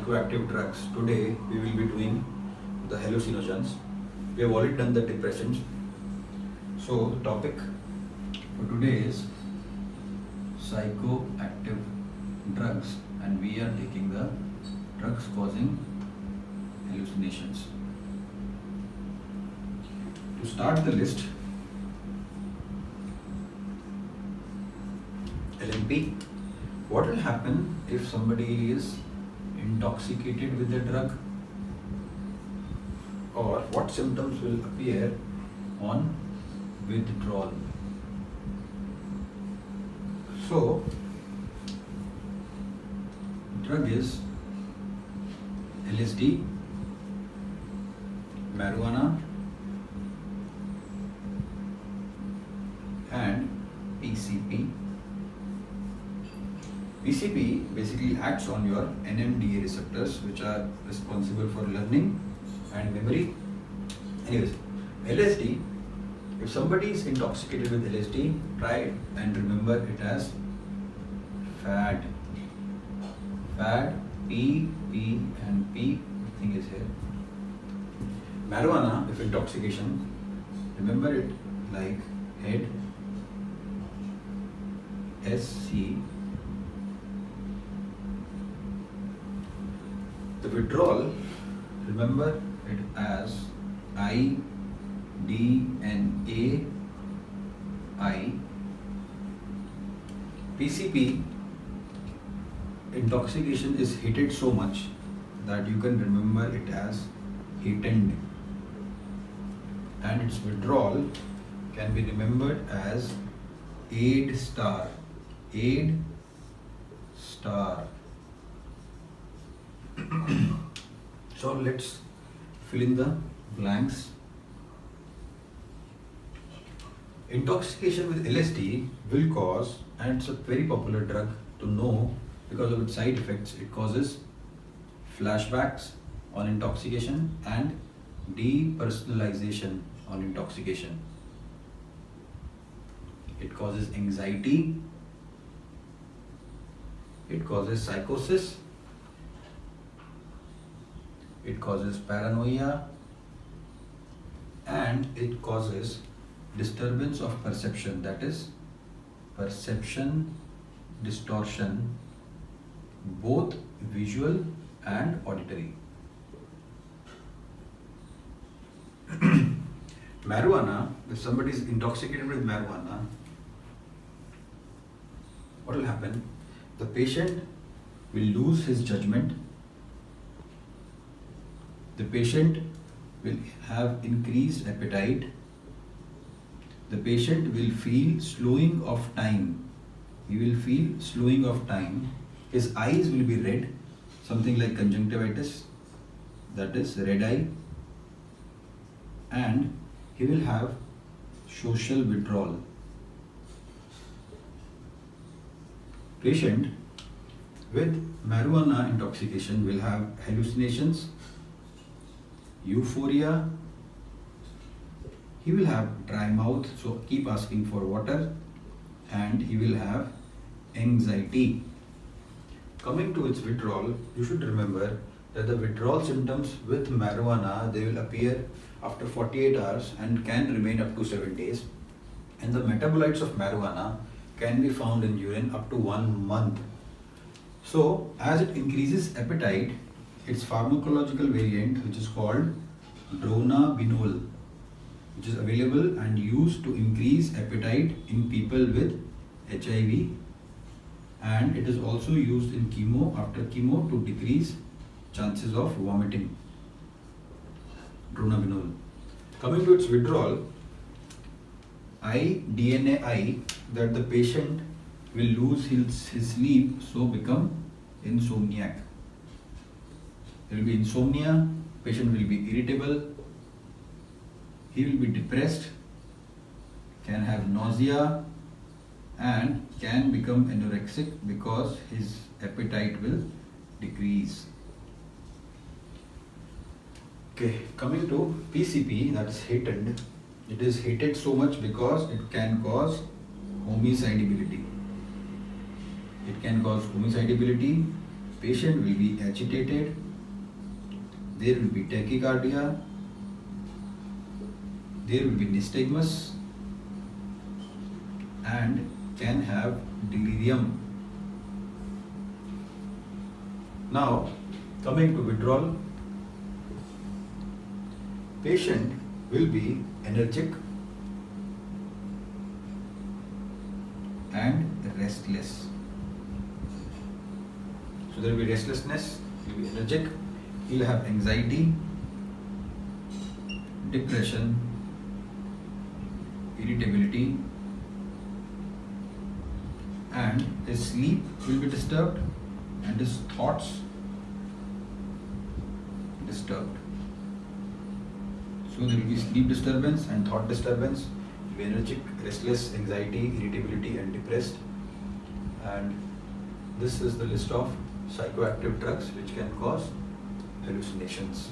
psychoactive drugs. Today we will be doing the hallucinogens. We have already done the depressants. So the topic for today is psychoactive drugs, and we are taking the drugs causing hallucinations. To start the list, LMP. What will happen if somebody is intoxicated with the drug, or what symptoms will appear on withdrawal? So, drug is LSD, marijuana, and PCP. PCP basically acts on your NMDA receptors, which are responsible for learning and memory. Anyways, LSD, if somebody is intoxicated with LSD, try and remember it as FAD. FAD, P, P, and P, I think is here. Marijuana, if intoxication, remember it like head, SC. The withdrawal, remember it as I, D, and A, I. PCP, intoxication is heated so much that you can remember it as heightened, and its withdrawal can be remembered as aid star. Aid star. So let's fill in the blanks. Intoxication with LSD will cause, and it's a very popular drug to know because of its side effects, it causes flashbacks on intoxication and depersonalization on intoxication. It causes anxiety, it causes psychosis, it causes paranoia, and it causes disturbance of perception, that is perception distortion, both visual and auditory. Marijuana, if somebody is intoxicated with marijuana, what will happen? The patient will lose his judgment. The patient will have increased appetite. The patient will feel slowing of time. He will feel slowing of time. His eyes will be red, something like conjunctivitis, that is red eye. And he will have social withdrawal. Patient with marijuana intoxication will have hallucinations, euphoria, he will have dry mouth, so keep asking for water, and he will have anxiety. Coming to its withdrawal, you should remember that the withdrawal symptoms with marijuana, they will appear after 48 hours and can remain up to 7 days. And the metabolites of marijuana can be found in urine up to 1 month. So, as it increases appetite, its pharmacological variant, which is called dronabinol, which is available and used to increase appetite in people with HIV, and it is also used in chemo, after chemo, to decrease chances of vomiting. Dronabinol. Coming to its withdrawal, DNAI, that the patient will lose his sleep, so become insomniac. There will be insomnia, patient will be irritable, he will be depressed, can have nausea, and can become anorexic because his appetite will decrease. Okay, coming to PCP, that's heightened. It is hated so much because it can cause homicidability. It can cause homicidability. patient will be agitated, there will be tachycardia, there will be nystagmus, and can have delirium. Now, coming to withdrawal, patient will be energetic and restless. So there will be restlessness, he will be energetic, he will have anxiety, depression, irritability, and his sleep will be disturbed and his thoughts disturbed. So there will be sleep disturbance and thought disturbance, he will be energetic, restless, anxiety, irritability, and depressed. And this is the list of psychoactive drugs which can cause hallucinations.